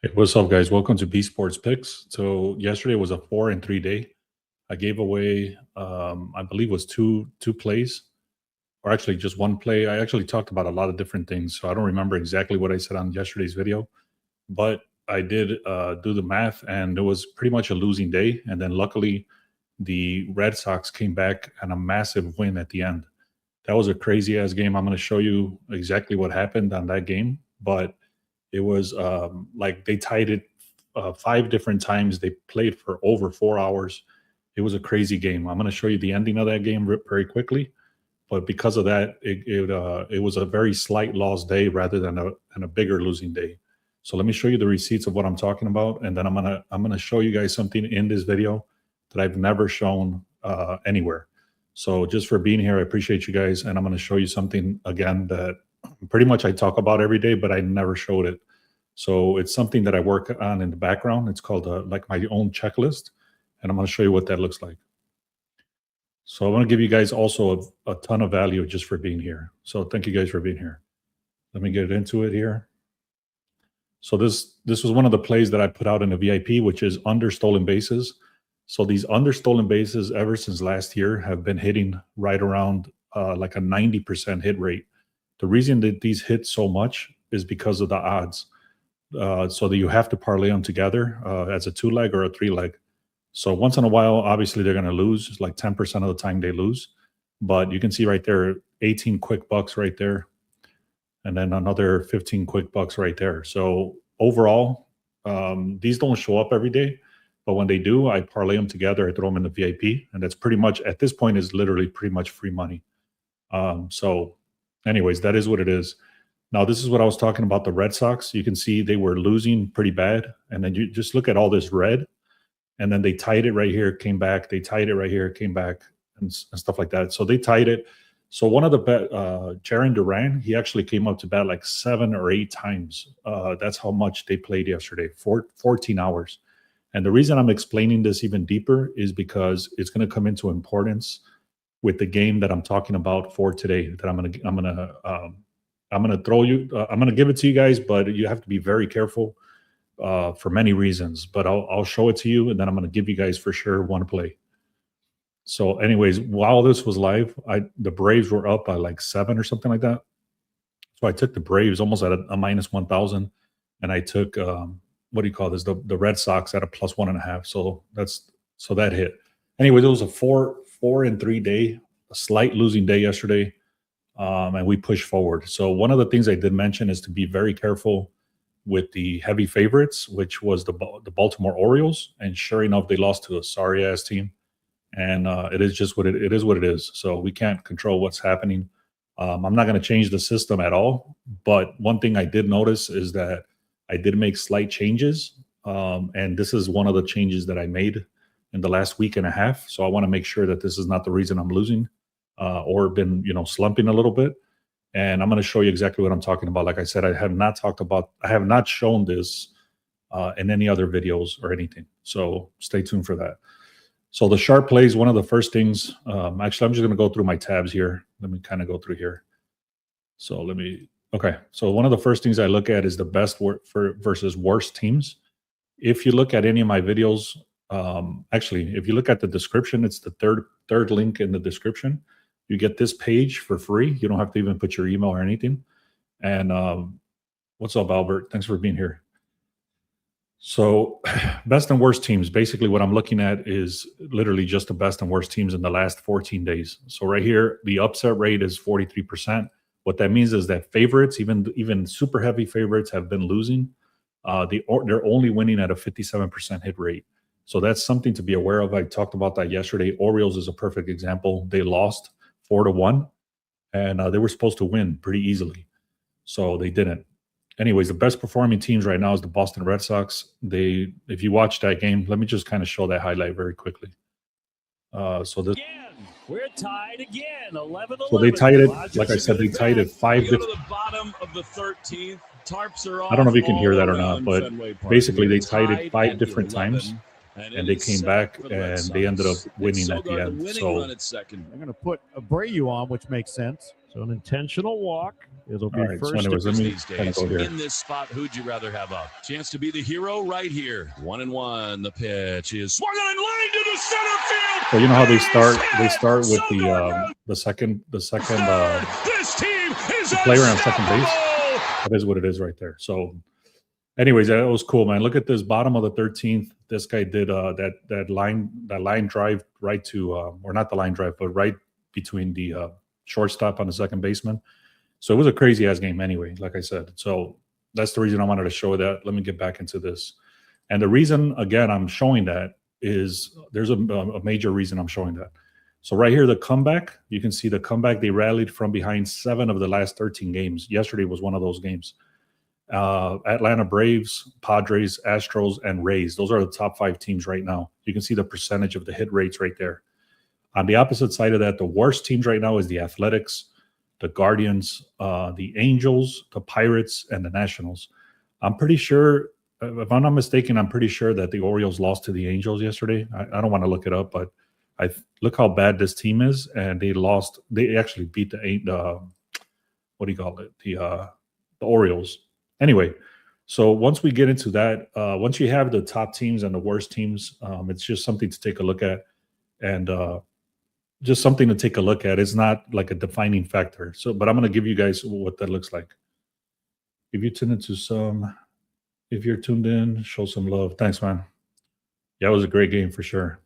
Hey, what's up, guys? Welcome to B Sports Picks. So yesterday was a 4-3 day. I gave away, I believe, it was two plays, or actually just one play. I actually talked about a lot of different things, so I don't remember exactly what I said on yesterday's video, but I did do the math, and it was pretty much a losing day. And then luckily, the Red Sox came back and a massive win at the end. That was a crazy ass game. I'm going to show you exactly what happened on that game, but it was like they tied it five different times. They played for over 4 hours. It was a crazy game. I'm going to show you the ending of that game very quickly. But because of that, it was a very slight loss day rather than a bigger losing day. So let me show you the receipts of what I'm talking about, and then I'm gonna show you guys something in this video that I've never shown anywhere. So just for being here, I appreciate you guys, and I'm going to show you something again that pretty much I talk about every day, but I never showed it. So it's something that I work on in the background. It's called like my own checklist, and I'm going to show you what that looks like. So I want to give you guys also a ton of value just for being here. So thank you guys for being here. Let me get into it here. So this was one of the plays that I put out in the VIP, which is under stolen bases. So these under stolen bases ever since last year have been hitting right around like a 90% hit rate. The reason that these hit so much is because of the odds. So that you have to parlay them together as a 2-leg or a 3-leg. So once in a while, obviously they're going to lose. It's like 10% of the time they lose. But you can see right there, 18 quick bucks right there. And then another 15 quick bucks right there. So overall, these don't show up every day. But when they do, I parlay them together. I throw them in the VIP. And that's pretty much, at this point, is literally pretty much free money. So anyways, that is what it is. Now, this is what I was talking about, the Red Sox. You can see they were losing pretty bad. And then you just look at all this red. And then they tied it right here, came back. They tied it right here, came back, and stuff like that. So they tied it. So one of the Jaron Duran, he actually came up to bat like 7 or 8 times. That's how much they played yesterday, 14 hours. And the reason I'm explaining this even deeper is because it's going to come into importance with the game that I'm talking about for today. That I'm gonna throw you. I'm gonna give it to you guys, but you have to be very careful for many reasons. But I'll show it to you, and then I'm gonna give you guys for sure one play. So, anyways, while this was live, the Braves were up by like 7 or something like that. So I took the Braves almost at a minus 1,000, and I took what do you call this? The Red Sox at a plus 1.5. So that hit. Anyways, it was a 4-3 day, a slight losing day yesterday, and we pushed forward. So one of the things I did mention is to be very careful with the heavy favorites, which was the Baltimore Orioles, and sure enough, they lost to a sorry ass team. And it is just what it is. What it is. So we can't control what's happening. I'm not going to change the system at all. But one thing I did notice is that I did make slight changes, and this is one of the changes that I made in the last week and a half. So I want to make sure that this is not the reason I'm losing or been slumping a little bit. And I'm going to show you exactly what I'm talking about. Like I said, I have not shown this in any other videos or anything. So stay tuned for that. So the sharp plays, one of the first things, actually, I'm just going to go through my tabs here. Let me kind of go through here. So okay. So one of the first things I look at is the best versus worst teams. If you look at any of my videos, actually, if you look at the description, it's the third link in the description. You get this page for free. You don't have to even put your email or anything. And what's up, Albert? Thanks for being here. So best and worst teams, basically what I'm looking at is literally just the best and worst teams in the last 14 days. So right here, the upset rate is 43%. What that means is that favorites, even super heavy favorites, have been losing. They're only winning at a 57% hit rate. So that's something to be aware of. I talked about that yesterday. Orioles is a perfect example. They lost 4-1, and they were supposed to win pretty easily. So they didn't. Anyways, the best performing teams right now is the Boston Red Sox. If you watch that game, let me just kind of show that highlight very quickly. So this. We're tied again. 11-11. So they tied it. Like I said, they tied it 5 different. The bottom of the 13th. Tarps are off. I don't know if you can hear that or not, but basically they tied it 5 different times, and they came back and they ended up winning at the end. So they're going to put Abreu on, which makes sense. So an intentional walk. It'll be All right, so first. anyways, let me These kind of days, go here. in this spot, who'd you rather have up? Chance to be the hero right here. 1-1. The pitch is swung on in line to the center field. So you know how they start? They He's start with hit! the second This team is player on second base. unstoppable! That is what it is right there. So, anyways, that was cool, man. Look at this bottom of the 13th. This guy did that line drive right to or not the line drive, but right between the shortstop on the second baseman. So it was a crazy ass game anyway, like I said. So that's the reason I wanted to show that. Let me get back into this. And the reason, again, I'm showing that is there's a major reason I'm showing that. So right here, the comeback, you can see the comeback. They rallied from behind 7 of the last 13 games. Yesterday was one of those games. Atlanta Braves, Padres, Astros, and Rays. Those are the top 5 teams right now. You can see the percentage of the hit rates right there. On the opposite side of that, the worst teams right now is the Athletics, the Guardians, the Angels, the Pirates, and the Nationals. I'm pretty sure, if I'm not mistaken, I'm pretty sure that the Orioles lost to the Angels yesterday. I don't want to look it up, but look how bad this team is, and they lost. They actually beat the what do you call it? The Orioles. Anyway, so once we get into that, once you have the top teams and the worst teams, it's just something to take a look at, and just something to take a look at. It's not like a defining factor. So, but I'm going to give you guys what that looks like. If you tune into if you're tuned in, show some love. Thanks, man. Yeah, it was a great game for sure.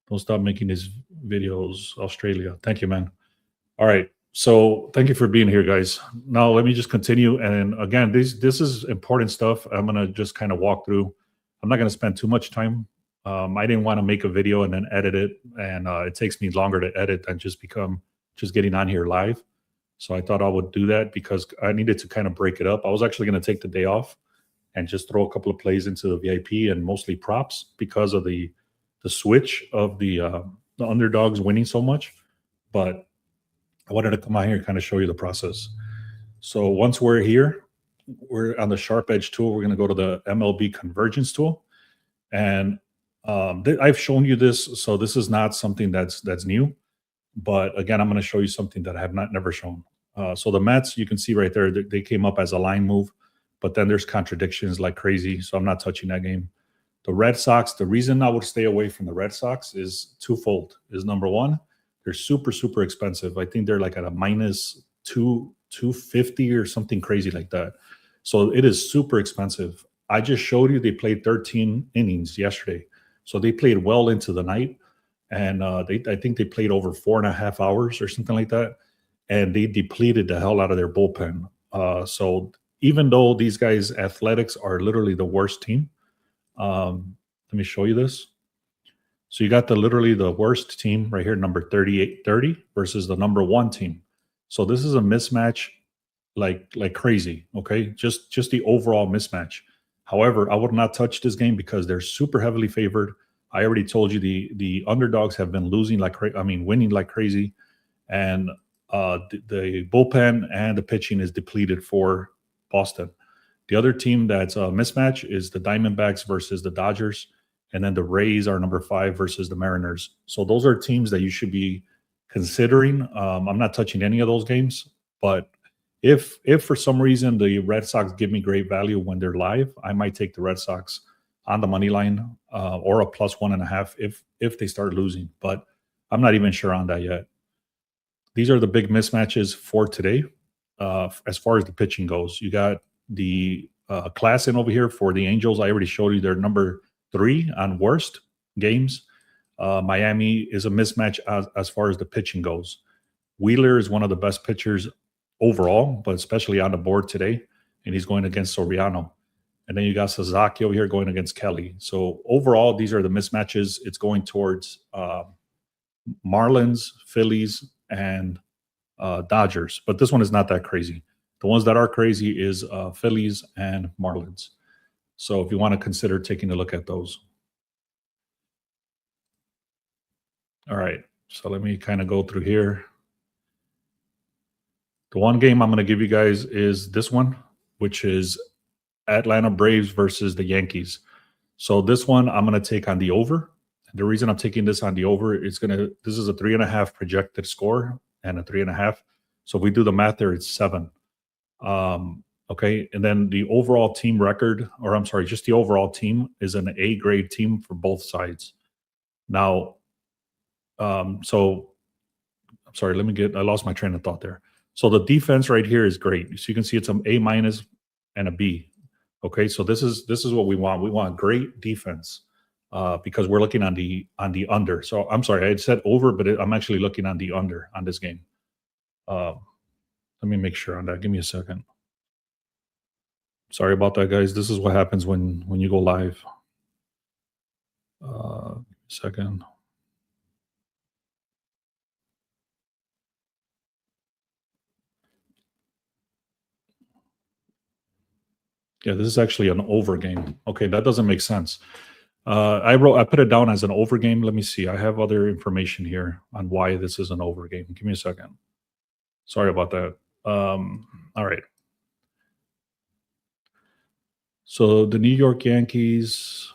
Don't stop making these videos, Australia. Thank you, man. All right. So thank you for being here, guys. Now let me just continue. And again, this is important stuff. I'm going to just kind of walk through. I'm not going to spend too much time. I didn't want to make a video and then edit it. And it takes me longer to edit than just getting on here live. So I thought I would do that because I needed to kind of break it up. I was actually going to take the day off and just throw a couple of plays into the VIP and mostly props because of the switch of the underdogs winning so much. But I wanted to come out here and kind of show you the process. So once we're here, we're on the Sharp Edge tool. We're going to go to the MLB convergence tool. And I've shown you this, so this is not something that's new. But again, I'm going to show you something that I have never shown. So the Mets, you can see right there, they came up as a line move, but then there's contradictions like crazy. So I'm not touching that game. The Red Sox, the reason I would stay away from the Red Sox is twofold. Is number one, they're super, super expensive. I think they're like at a minus 250 or something crazy like that. So it is super expensive. I just showed you they played 13 innings yesterday. So they played well into the night. And I think they played over 4.5 hours or something like that. And they depleted the hell out of their bullpen. So even though these guys, Athletics, are literally the worst team, let me show you this. So you got literally the worst team right here, number 38-30 versus the number 1 team. So this is a mismatch like crazy, okay? Just the overall mismatch. However, I would not touch this game because they're super heavily favored. I already told you the underdogs have been winning like crazy, and the bullpen and the pitching is depleted for Boston. The other team that's a mismatch is the Diamondbacks versus the Dodgers, and then the Rays are number 5 versus the Mariners. So those are teams that you should be considering. I'm not touching any of those games, but if for some reason the Red Sox give me great value when they're live, I might take the Red Sox on the money line or a plus 1.5 if they start losing. But I'm not even sure on that yet. These are the big mismatches for today. As far as the pitching goes, you got the class in over here for the Angels. I already showed you they're number 3 on worst games. Miami is a mismatch as far as the pitching goes. Wheeler is one of the best pitchers overall, but especially on the board today, and he's going against Soriano. And then you got Sasaki over here going against Kelly. So overall, these are the mismatches. It's going towards Marlins, Phillies, and Dodgers. But this one is not that crazy. The ones that are crazy is Phillies and Marlins. So if you want to consider taking a look at those. All right. So let me kind of go through here. The one game I'm going to give you guys is this one, which is Atlanta Braves versus the Yankees. So this one I'm going to take on the over. The reason I'm taking this on the over is this is a 3.5 projected score and a 3.5. So if we do the math there, it's 7. Okay, and then the overall team record, or I'm sorry, just the overall team is an A grade team for both sides. Now, so I'm sorry, I lost my train of thought there. So the defense right here is great. So you can see it's an A minus and a B. Okay, so this is what we want. We want great defense because we're looking on the under. So I'm sorry, I said over, but I'm actually looking on the under on this game. Let me make sure on that. Give me a second. Sorry about that, guys. This is what happens when you go live. Second. Yeah, this is actually an over game. Okay, that doesn't make sense. I put it down as an over game. Let me see. I have other information here on why this is an over game. Give me a second. Sorry about that. All right. So the New York Yankees.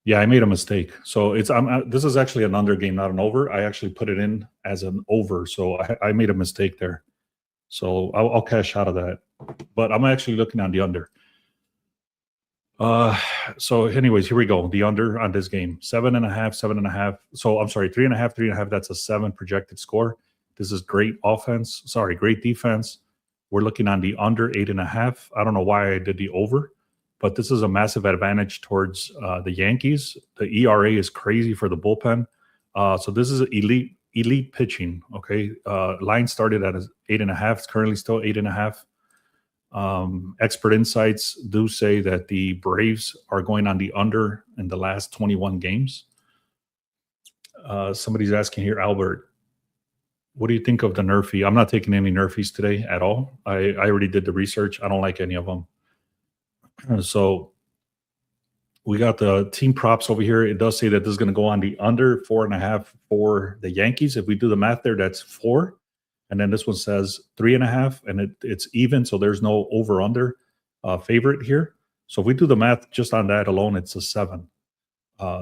Yeah, I made a mistake. So this is actually an under game, not an over. I actually put it in as an over. So I made a mistake there. So I'll cash out of that. But I'm actually looking on the under. So anyways, here we go. The under on this game, 7.5, 7.5. So I'm sorry, 3.5, 3.5. That's a 7 projected score. This is great offense. Sorry, great defense. We're looking on the under 8.5. I don't know why I did the over, but this is a massive advantage towards the Yankees. The ERA is crazy for the bullpen. So this is elite pitching. Okay, line started at 8.5. It's currently still 8.5. Expert insights do say that the Braves are going on the under in the last 21 games. Somebody's asking here, Albert, what do you think of the NRFI? I'm not taking any NRFIs today at all. I already did the research. I don't like any of them. So we got the team props over here. It does say that this is going to go on the under 4.5 for the Yankees. If we do the math there, that's 4. And then this one says 3.5, and it's even, so there's no over/under favorite here. So if we do the math just on that alone, it's a 7,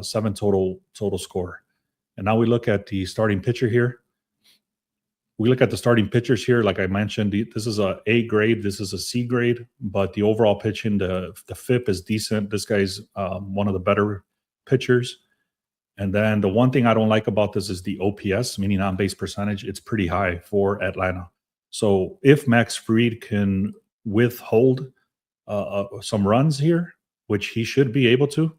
7 total score. And now we look at the starting pitcher here. We look at the starting pitchers here. Like I mentioned, this is a A grade, this is a C grade, but the overall pitching, the FIP is decent. This guy's one of the better pitchers. And then the one thing I don't like about this is the OPS, meaning on-base percentage. It's pretty high for Atlanta. So if Max Fried can withhold some runs here, which he should be able to,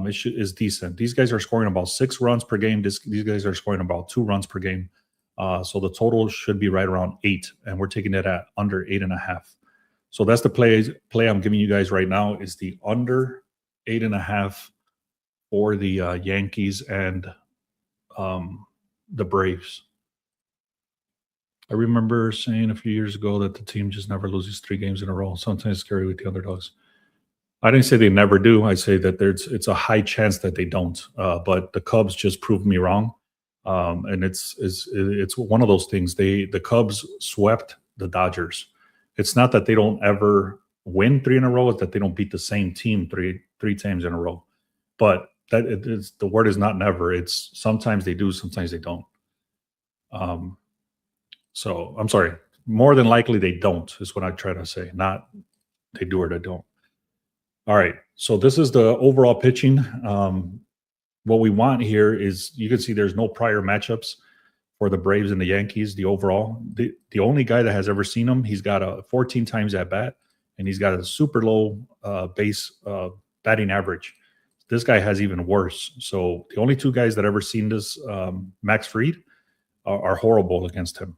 is decent. These guys are scoring about 6 runs per game. These guys are scoring about 2 runs per game. So the total should be right around 8, and we're taking it at under 8.5. So that's the play I'm giving you guys right now is the under 8.5 for the Yankees and the Braves. I remember saying a few years ago that the team just never loses 3 games in a row. Sometimes scary with the underdogs. I didn't say they never do. I say that it's a high chance that they don't. But the Cubs just proved me wrong. And it's one of those things. The Cubs swept the Dodgers. It's not that they don't ever win 3 in a row; it's that they don't beat the same team three times in a row. But the word is not never. It's sometimes they do, sometimes they don't. So I'm sorry. More than likely they don't is what I try to say. Not they do or they don't. All right. So this is the overall pitching. What we want here is you can see there's no prior matchups for the Braves and the Yankees. The overall, the only guy that has ever seen them, he's got a 14 times at bat, and he's got a super low base batting average. This guy has even worse. So the only 2 guys that ever seen this, Max Fried, are horrible against him.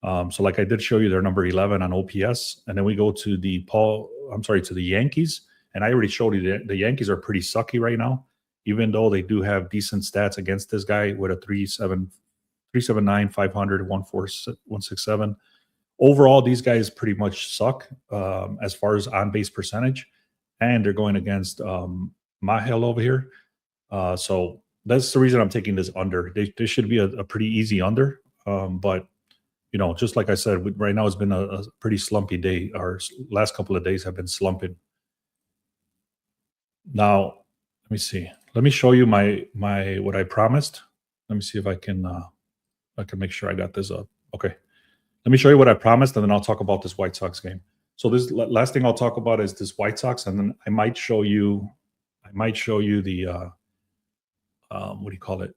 So like I did show you, they're number 11 on OPS, and then we go to the Yankees, and I already showed you that the Yankees are pretty sucky right now, even though they do have decent stats against this guy with a 379, 500, 167. Overall, these guys pretty much suck as far as on-base percentage, and they're going against Mahel over here. So that's the reason I'm taking this under. This should be a pretty easy under, but you know, just like I said, right now it's been a pretty slumpy day. Our last couple of days have been slumping. Now, let me see. Let me show you my what I promised. Let me see if I can make sure I got this up. Okay. let me show you what I promised, and then I'll talk about this White Sox game. So this last thing I'll talk about is this White Sox, and then I might show you the what do you call it?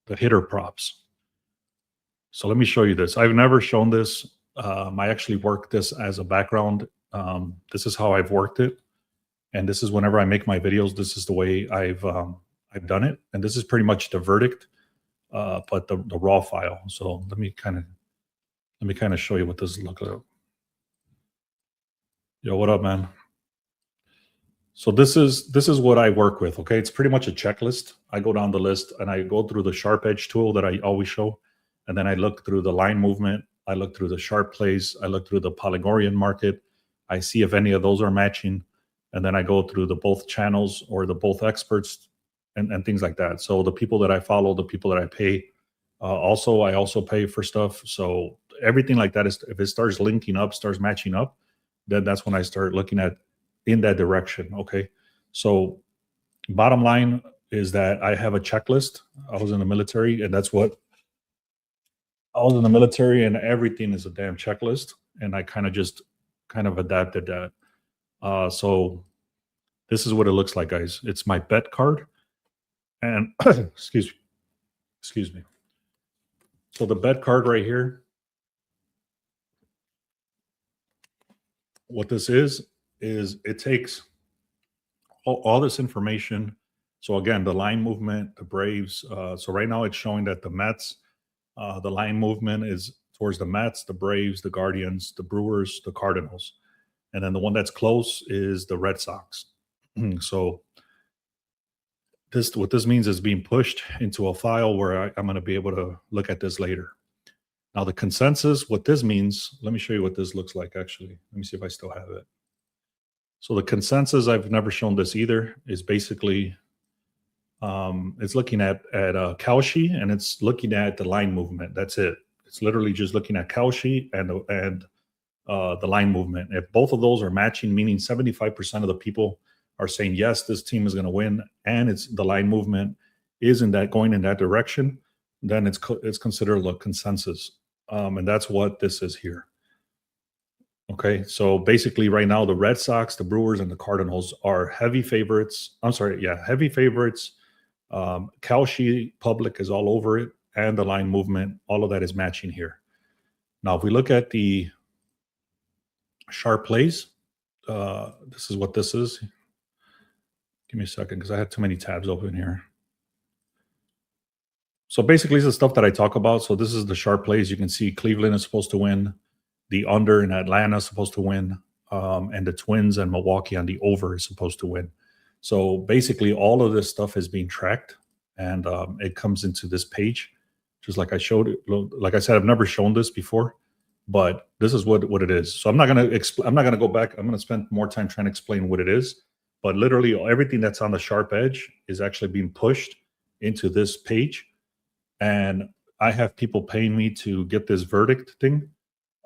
The hitter props. So let me show you this. I've never shown this. I actually worked this as a background. This is how I've worked it, and this is whenever I make my videos. This is the way I've done it, and this is pretty much the verdict, but the raw file. So let me kind of show you what this looks like. Yo, what up, man? So this is what I work with. Okay, it's pretty much a checklist. I go down the list and I go through the sharp edge tool that I always show, and then I look through the line movement. I look through the sharp plays. I look through the Polygorian market. I see if any of those are matching, and then I go through the both channels or the both experts and things like that. So the people that I follow, the people that I pay, I also pay for stuff. So everything like that is, if it starts linking up, starts matching up, then that's when I start looking at in that direction. Okay. So bottom line is that I have a checklist. I was in the military, and that's what I was in the military, and everything is a damn checklist. And I kind of adapted that. So this is what it looks like, guys. It's my bet card. And excuse me. So the bet card right here, what this is it takes all this information. So again, the line movement, the Braves. So right now it's showing that the Mets, the line movement is towards the Mets, the Braves, the Guardians, the Brewers, the Cardinals. And then the one that's close is the Red Sox. So what this means is being pushed into a file where I'm going to be able to look at this later. Now the consensus, what this means, let me show you what this looks like actually. Let me see if I still have it. So the consensus, I've never shown this either, is basically it's looking at Kalshi, and it's looking at the line movement. That's it. It's literally just looking at Kalshi and the line movement. If both of those are matching, meaning 75% of the people are saying yes, this team is going to win, and it's the line movement is going in that direction, then it's considered a consensus, and that's what this is here. Okay, so basically right now the Red Sox, the Brewers, and the Cardinals are heavy favorites. Heavy favorites. Kalshi public is all over it, and the line movement, all of that is matching here. Now, if we look at the sharp plays, this is what this is. Give me a second because I had too many tabs open here. So basically, it's the stuff that I talk about. So this is the sharp plays. You can see Cleveland is supposed to win. The under in Atlanta is supposed to win. And the Twins and Milwaukee on the over is supposed to win. So basically, all of this stuff is being tracked, and it comes into this page, just like I showed it. Like I said, I've never shown this before, but this is what it is. So I'm not gonna go back. I'm gonna spend more time trying to explain what it is. But literally, everything that's on the sharp edge is actually being pushed into this page, and I have people paying me to get this verdict thing.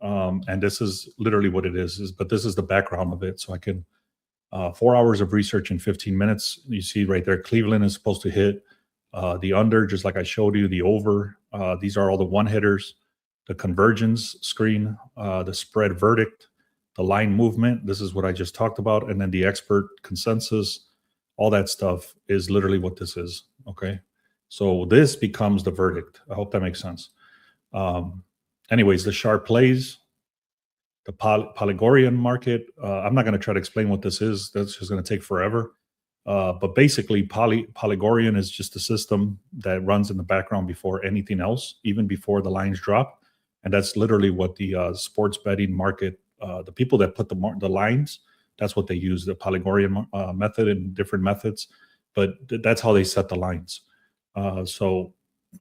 And this is literally what it is. But this is the background of it, so I can. 4 hours of research in 15 minutes. You see right there, Cleveland is supposed to hit the under, just like I showed you, the over. These are all the one hitters, the convergence screen, the spread verdict, the line movement. This is what I just talked about. And then the expert consensus, all that stuff is literally what this is. Okay. So this becomes the verdict. I hope that makes sense. Anyways, the sharp plays, the Polygorian market. I'm not going to try to explain what this is. That's just going to take forever. But basically, Polygorian is just a system that runs in the background before anything else, even before the lines drop. And that's literally what the sports betting market, the people that put the lines, that's what they use, the Polygorian method and different methods. But that's how they set the lines. So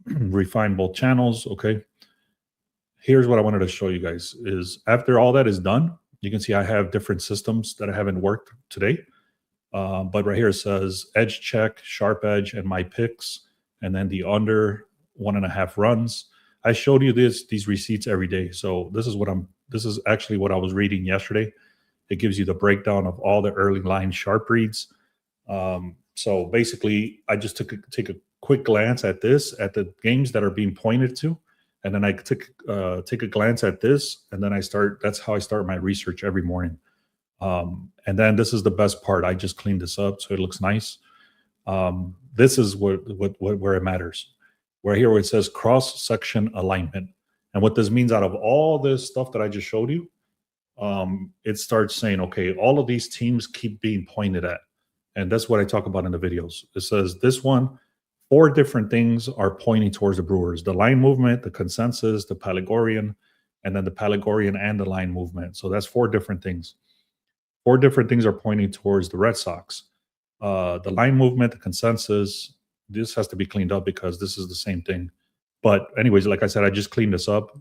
refine both channels. Okay. Here's what I wanted to show you guys is after all that is done, you can see I have different systems that I haven't worked today. But right here it says edge check, sharp edge, and my picks, and then the under 1.5 runs. I showed you these receipts every day. So this is actually what I was reading yesterday. It gives you the breakdown of all the early line sharp reads. So basically I just take a quick glance at this, at the games that are being pointed to. and then I take a glance at this, and then that's how I start my research every morning. And then this is the best part. I just cleaned this up so it looks nice. This is where it matters. Where here where it says cross section alignment, and what this means out of all this stuff that I just showed you, it starts saying, okay, all of these teams keep being pointed at, and that's what I talk about in the videos. It says this one, 4 different things are pointing towards the Brewers: the line movement, the consensus, the Palagorian, and then the Palagorian and the line movement. So that's 4 different things. 4 different things are pointing towards the Red Sox. The line movement, the consensus, this has to be cleaned up because this is the same thing. But anyways, like I said, I just cleaned this up.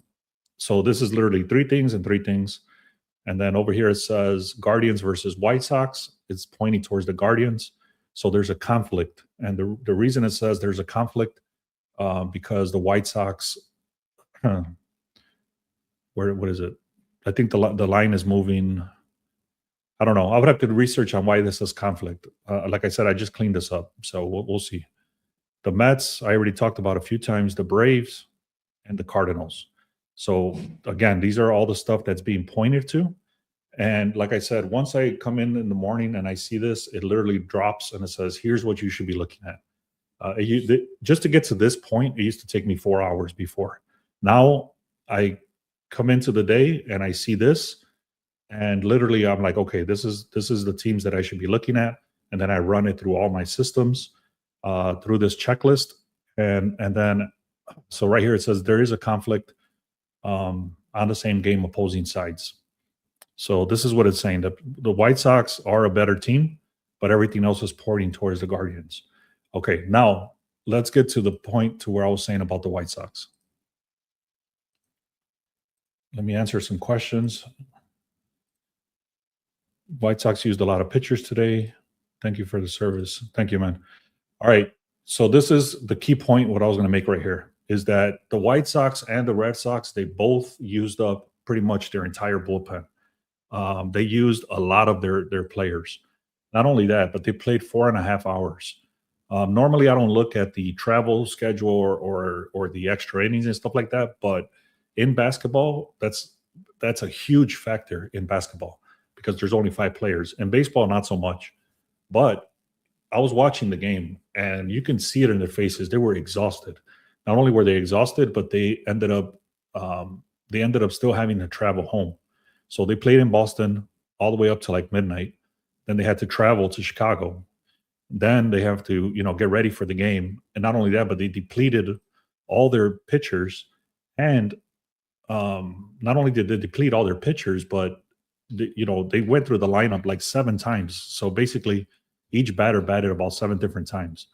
So this is literally 3 things and 3 things. And then over here it says Guardians versus White Sox. It's pointing towards the Guardians. So there's a conflict. And the reason it says there's a conflict because the White Sox, what is it? I think the line is moving. I don't know. I would have to research on why this is conflict. Like I said, I just cleaned this up. So we'll see. The Mets, I already talked about a few times, the Braves and the Cardinals. So again, these are all the stuff that's being pointed to. And like I said, once I come in the morning and I see this, it literally drops and it says, here's what you should be looking at. Just to get to this point, it used to take me 4 hours before. Now I come into the day and I see this, and literally I'm like, okay, this is the teams that I should be looking at. And then I run it through all my systems through this checklist. And then, so right here it says there is a conflict on the same game, opposing sides. So this is what it's saying. The White Sox are a better team, but everything else is pointing towards the Guardians. Okay, now let's get to the point to where I was saying about the White Sox. Let me answer some questions. White Sox used a lot of pitchers today. Thank you for the service. Thank you, man. All right. So this is the key point, what I was going to make right here, is that the White Sox and the Red Sox, they both used up pretty much their entire bullpen. They used a lot of their players. Not only that, but they played 4.5 hours. Normally, I don't look at the travel schedule or the extra innings and stuff like that. But in basketball, that's a huge factor in basketball because there's only 5 players. In baseball, not so much. But I was watching the game, and you can see it in their faces. They were exhausted. Not only were they exhausted, but they ended up still having to travel home. So they played in Boston all the way up to like midnight. Then they had to travel to Chicago. Then they have to, get ready for the game. And not only that, but they depleted all their pitchers. And not only did they deplete all their pitchers, but they went through the lineup like 7 times. So basically, each batter batted about 7 different times.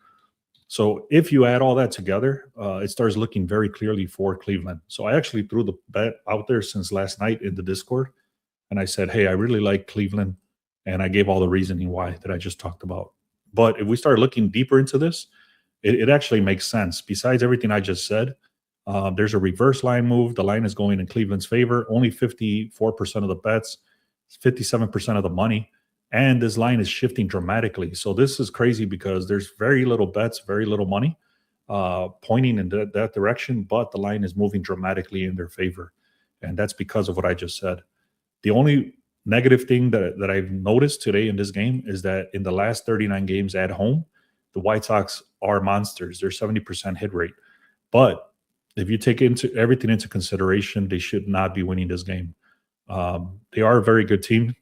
So if you add all that together, it starts looking very clearly for Cleveland. So I actually threw the bet out there since last night in the Discord. And I said, hey, I really like Cleveland. And I gave all the reasoning why that I just talked about. But if we start looking deeper into this, it actually makes sense. Besides everything I just said, there's a reverse line move. The line is going in Cleveland's favor. Only 54% of the bets, 57% of the money. And this line is shifting dramatically. So this is crazy because there's very little bets, very little money pointing in that direction, but the line is moving dramatically in their favor. And that's because of what I just said. The only negative thing that I've noticed today in this game is that in the last 39 games at home, the White Sox are monsters. They're 70% hit rate. But if you take everything into consideration, they should not be winning this game. They are a very good team.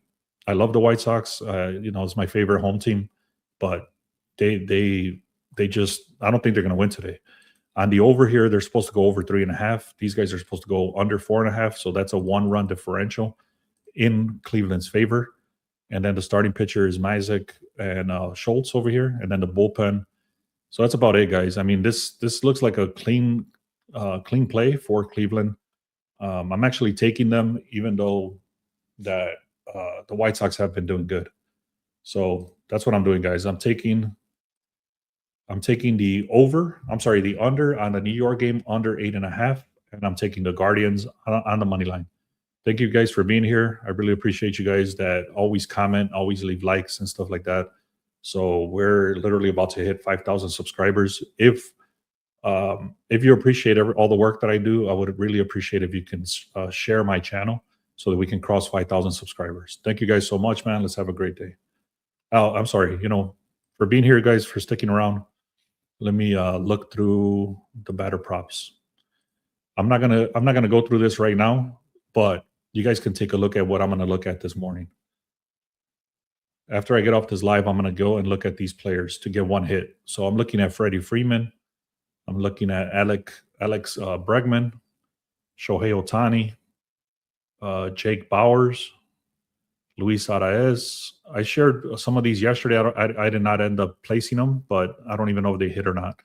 I love the White Sox. It's my favorite home team, but they just, I don't think they're going to win today. On the over here, they're supposed to go over 3.5. These guys are supposed to go under 4.5. So that's a 1-run differential in Cleveland's favor. And then the starting pitcher is Mazek and Schultz over here, and then the bullpen. So that's about it, guys. I mean, this looks like a clean play for Cleveland. I'm actually taking them, even though that the White Sox have been doing good. So that's what I'm doing, guys. I'm taking the under on the New York game, under 8.5, and I'm taking the Guardians on the money line. Thank you guys for being here. I really appreciate you guys that always comment, always leave likes and stuff like that. So we're literally about to hit 5,000 subscribers. If If you appreciate all the work that I do, I would really appreciate if you can share my channel so that we can cross 5,000 subscribers. Thank you guys so much, man. Let's have a great day. Oh, I'm sorry, for being here, guys, for sticking around. Let me look through the batter props. I'm not gonna go through this right now, but you guys can take a look at what I'm gonna look at this morning. After I get off this live, I'm gonna go and look at these players to get one hit. So I'm looking at Freddie Freeman. I'm looking at Alex Bregman, Shohei Ohtani, Jake Bowers, Luis Araez. I shared some of these yesterday. I did not end up placing them, but I don't even know if they hit or not.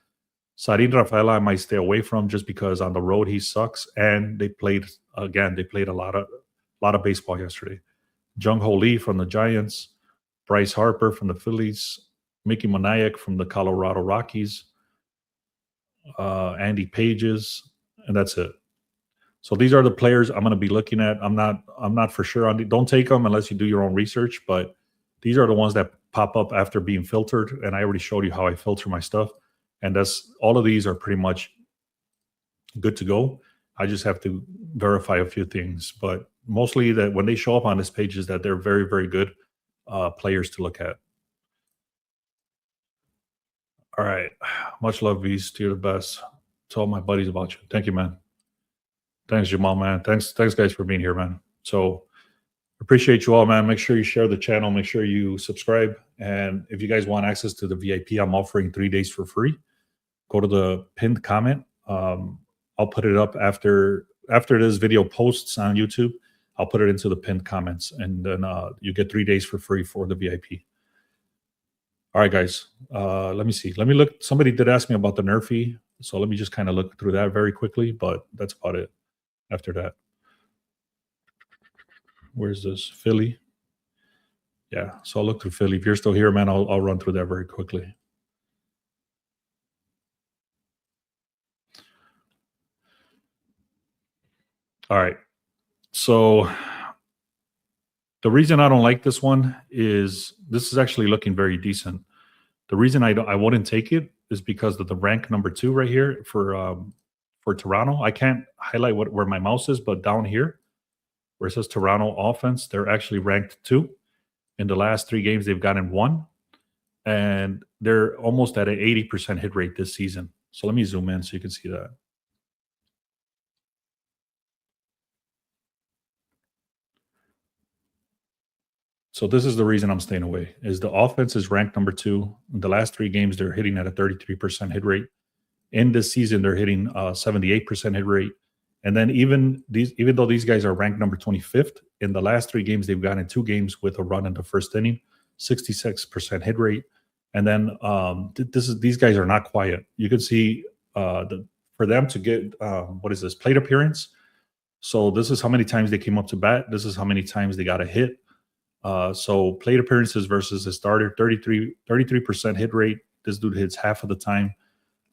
Sarin Rafaela I might stay away from just because on the road he sucks, and they played a lot of baseball yesterday. Jung Ho Lee from the Giants, Bryce Harper from the Phillies, Mickey Moniak from the Colorado Rockies, Andy Pages, and that's it. So these are the players I'm going to be looking at. I'm not for sure on. Don't take them unless you do your own research. But these are the ones that pop up after being filtered, and I already showed you how I filter my stuff. And that's all of these are pretty much good to go. I just have to verify a few things, but mostly that when they show up on this page is that they're very, very good players to look at. All right. Much love, Beast. You're the best. Tell all my buddies about you. Thank you, man. Thanks, Jamal, man. Thanks, guys, for being here, man. So appreciate you all, man. Make sure you share the channel. Make sure you subscribe. And if you guys want access to the VIP, I'm offering 3 days for free. Go to the pinned comment. I'll put it up after this video posts on YouTube. I'll put it into the pinned comments, and then you get 3 days for free for the VIP. All right, guys. Let me see. Let me look. Somebody did ask me about the NRFI, so let me just kind of look through that very quickly, but that's about it after that. Where's this? Philly. Yeah, so I'll look through Philly. If you're still here, man, I'll run through that very quickly. All right. So the reason I don't like this one is this is actually looking very decent. The reason I wouldn't take it is because of the rank number 2 right here for Toronto. I can't highlight where my mouse is, but down here where it says Toronto offense, they're actually ranked 2. In the last 3 games, they've gotten 1, and they're almost at an 80% hit rate this season. So let me zoom in so you can see that. So this is the reason I'm staying away, is the offense is ranked number 2. In the last 3 games, they're hitting at a 33% hit rate. In this season, they're hitting 78% hit rate. And then even though these guys are ranked number 25th, in the last 3 games, they've gotten 2 games with a run in the first inning, 66% hit rate. And then these guys are not quiet. You can see for them to get plate appearance. So this is how many times they came up to bat. This is how many times they got a hit. So plate appearances versus a starter, 33% hit rate. This dude hits half of the time,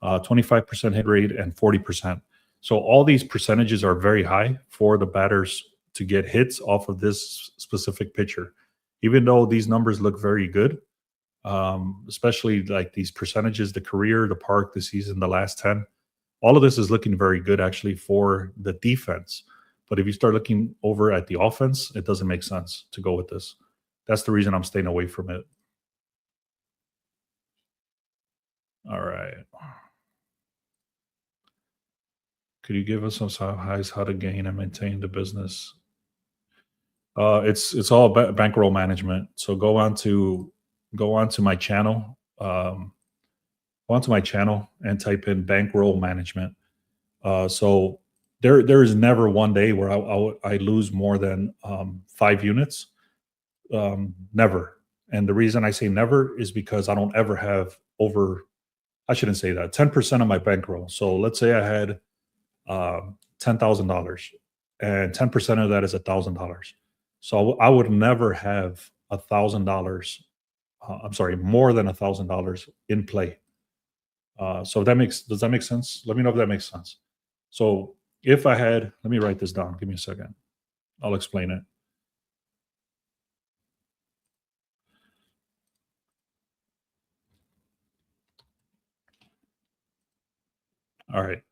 25% hit rate, and 40%. So all these percentages are very high for the batters to get hits off of this specific pitcher. Even though these numbers look very good, especially like these percentages, the career, the park, the season, the last 10, all of this is looking very good actually for the defense. But if you start looking over at the offense, it doesn't make sense to go with this. That's the reason I'm staying away from it. All right. Could you give us some highs, how to gain and maintain the business? It's all bankroll management. So go on to my channel. Go onto my channel and type in bankroll management. So there is never one day where I lose more than 5 units. Never. And the reason I say never is because I don't ever have over, I shouldn't say that, 10% of my bankroll. So let's say I had $10,000 and 10% of that is $1,000. So I would never have $1,000. I'm sorry, more than $1,000 in play. So does that make sense? Let me know if that makes sense. So if I had, let me write this down. Give me a second. I'll explain it. All right.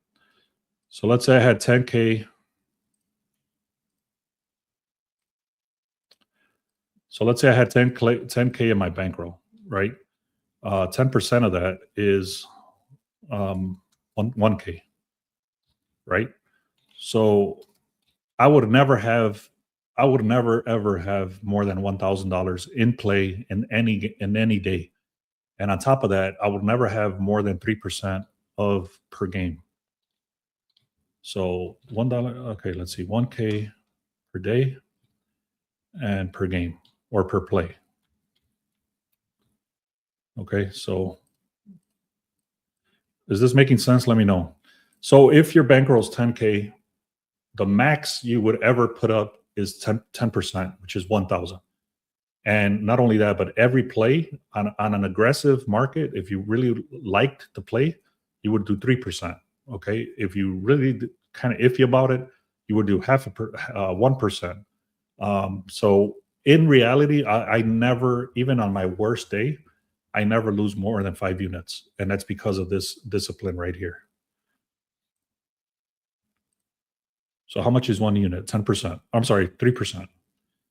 So let's say I had 10K. So let's say I had 10K in my bankroll, right? 10% of that is 1K, right? So I would never ever have more than $1,000 in play in any day. And on top of that, I would never have more than 3% of per game. So $1, okay, let's see, 1K per day and per game or per play. Okay, so is this making sense? Let me know. So if your bankroll is 10K, the max you would ever put up is 10%, which is 1,000. And not only that, but every play on an aggressive market, if you really liked the play, you would do 3%. Okay, if you really kind of iffy about it, you would do 1%. So in reality, I never, even on my worst day, I never lose more than 5 units, and that's because of this discipline right here. So how much is 1 unit? 10%. I'm sorry, 3%.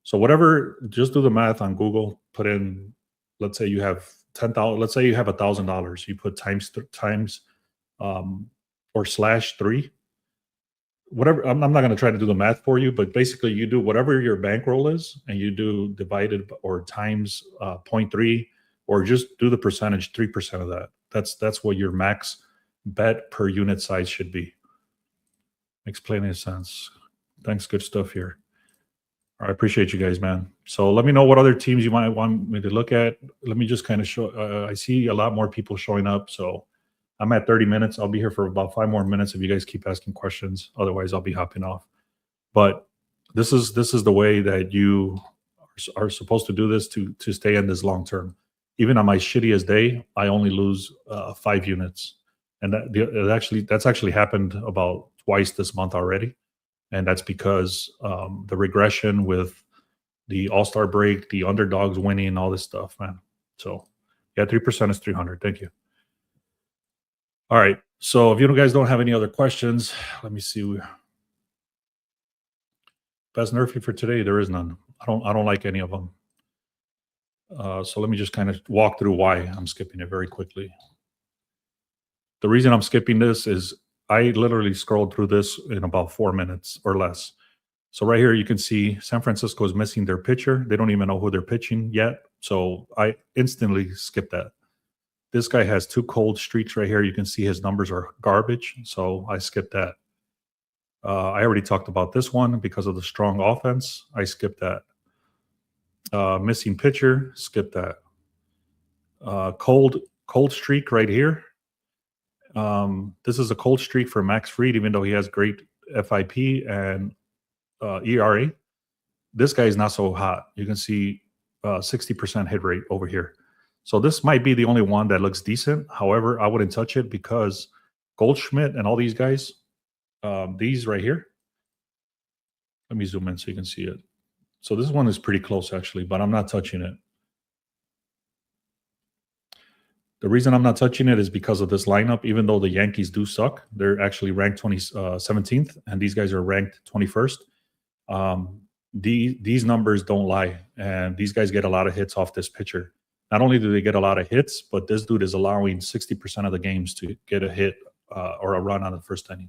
So whatever, just do the math on Google. Put in, let's say you have 10,000. Let's say you have $1,000. You put times or /3. Whatever. I'm not going to try to do the math for you, but basically you do whatever your bankroll is, and you do divided or times 0.3, or just do the percentage, 3% of that. That's what your max bet per unit size should be. Explaining sense. Thanks. Good stuff here. I appreciate you guys, man. So let me know what other teams you might want me to look at. Let me just kind of show. I see a lot more people showing up. So I'm at 30 minutes. I'll be here for about 5 more minutes if you guys keep asking questions. Otherwise, I'll be hopping off. But this is the way that you are supposed to do this to stay in this long term. Even on my shittiest day, I only lose 5 units, and that's actually happened about twice this month already. And that's because the regression with the All-Star break, the underdogs winning, all this stuff, man. So yeah, 3% is 300. Thank you. All right. So if you guys don't have any other questions, let me see. Best NRFI for today, there is none. I don't like any of them. So let me just kind of walk through why I'm skipping it very quickly. The reason I'm skipping this is I literally scrolled through this in about 4 minutes or less. So right here, you can see San Francisco is missing their pitcher. They don't even know who they're pitching yet. So I instantly skipped that. This guy has 2 cold streaks right here. You can see his numbers are garbage. So I skipped that. I already talked about this one because of the strong offense. I skipped that. Missing pitcher, skip that. Cold streak right here. This is a cold streak for Max Fried, even though he has great FIP and ERA. This guy is not so hot. You can see 60% hit rate over here. So this might be the only one that looks decent. However, I wouldn't touch it because Goldschmidt and all these guys, these right here. Let me zoom in so you can see it. So this one is pretty close actually, but I'm not touching it. The reason I'm not touching it is because of this lineup. Even though the Yankees do suck, they're actually ranked 17th, and these guys are ranked 21st. These numbers don't lie, and these guys get a lot of hits off this pitcher. Not only do they get a lot of hits, but this dude is allowing 60% of the games to get a hit or a run on the first inning.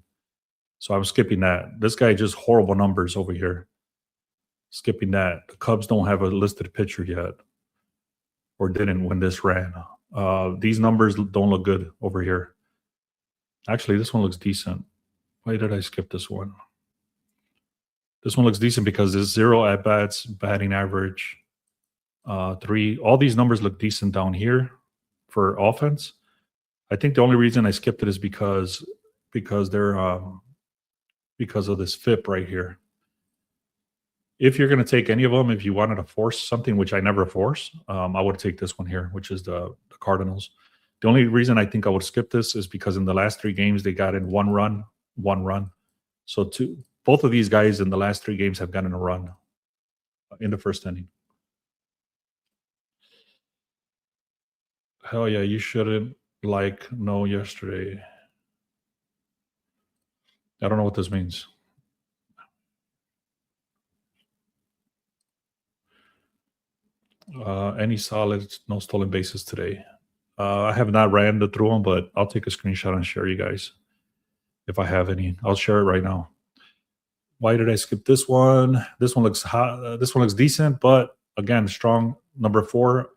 So I'm skipping that. This guy just horrible numbers over here. Skipping that. The Cubs don't have a listed pitcher yet, or didn't when this ran. These numbers don't look good over here. Actually, this one looks decent. Why did I skip this one? This one looks decent because there's 0 at-bats, batting average, 3. All these numbers look decent down here for offense. I think the only reason I skipped it is because they're because of this FIP right here. If you're going to take any of them, if you wanted to force something, which I never force, I would take this one here, which is the Cardinals. The only reason I think I would skip this is because in the last 3 games, they got in 1 run, 1 run. So both of these guys in the last 3 games have gotten a run in the first inning. Hell yeah, you shouldn't know yesterday. I don't know what this means. Any solid, no stolen bases today. I have not ran through them, but I'll take a screenshot and share you guys if I have any. I'll share it right now. Why did I skip this one? This one looks hot. This one looks decent, but again, strong number 4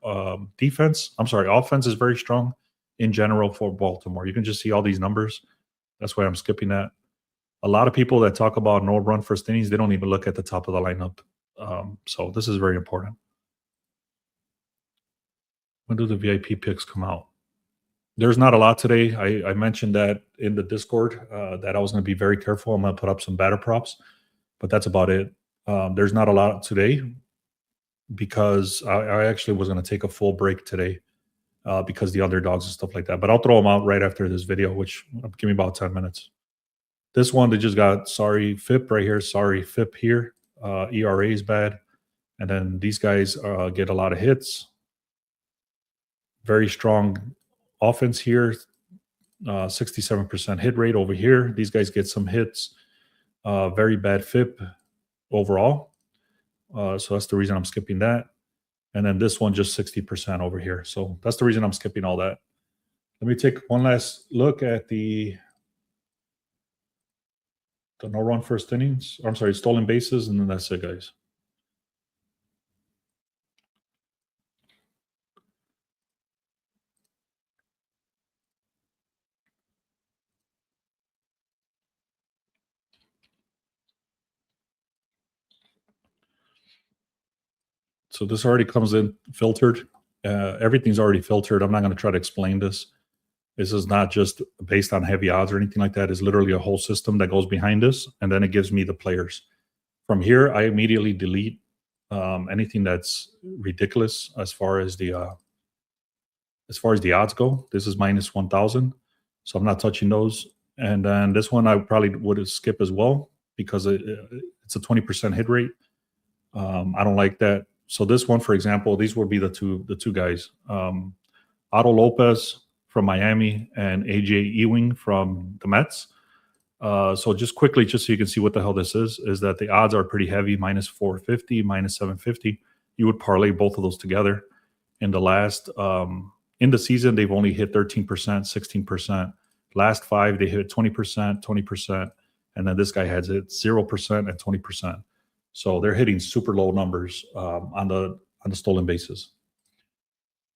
defense. I'm sorry, offense is very strong in general for Baltimore. You can just see all these numbers. That's why I'm skipping that. A lot of people that talk about no run first innings, they don't even look at the top of the lineup. So this is very important. When do the VIP picks come out? There's not a lot today. I mentioned that in the Discord that I was going to be very careful. I'm going to put up some batter props, but that's about it. There's not a lot today because I actually was going to take a full break today because the underdogs and stuff like that. But I'll throw them out right after this video, which give me about 10 minutes. This one, they just got sorry FIP right here, sorry FIP here. ERA is bad. And then these guys get a lot of hits. Very strong offense here. 67% hit rate over here. These guys get some hits. Very bad FIP overall. So that's the reason I'm skipping that. And then this one just 60% over here. So that's the reason I'm skipping all that. Let me take one last look at the no run first innings. I'm sorry, stolen bases, and then that's it, guys. So this already comes in filtered. Everything's already filtered. I'm not going to try to explain this. This is not just based on heavy odds or anything like that. It's literally a whole system that goes behind this, and then it gives me the players. From here, I immediately delete anything that's ridiculous as far as the odds go. This is minus 1,000, so I'm not touching those. And then this one I probably would skip as well because it's a 20% hit rate. I don't like that. So this one, for example, these would be the two guys, Otto Lopez from Miami and AJ Ewing from the Mets. So just quickly, just so you can see what the hell this is that the odds are pretty heavy, minus 450, minus 750. You would parlay both of those together. In the last, in the season, they've only hit 13%, 16%. Last 5, they hit 20%, 20%. And then this guy has hit 0% and 20%. So they're hitting super low numbers on the stolen bases.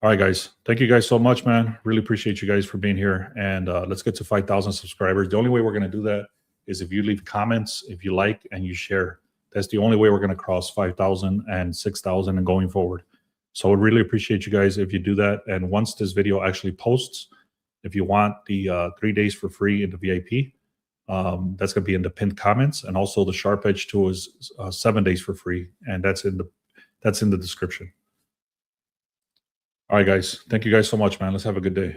All right, guys. Thank you guys so much, man. Really appreciate you guys for being here. And let's get to 5,000 subscribers. The only way we're going to do that is if you leave comments, if you like, and you share. That's the only way we're going to cross 5,000 and 6,000 and going forward. So I would really appreciate you guys if you do that. And once this video actually posts, if you want the 3 days for free in the VIP, that's going to be in the pinned comments. And also the Sharp Edge 2 is 7 days for free. And that's in the description. All right, guys. Thank you guys so much, man. Let's have a good day.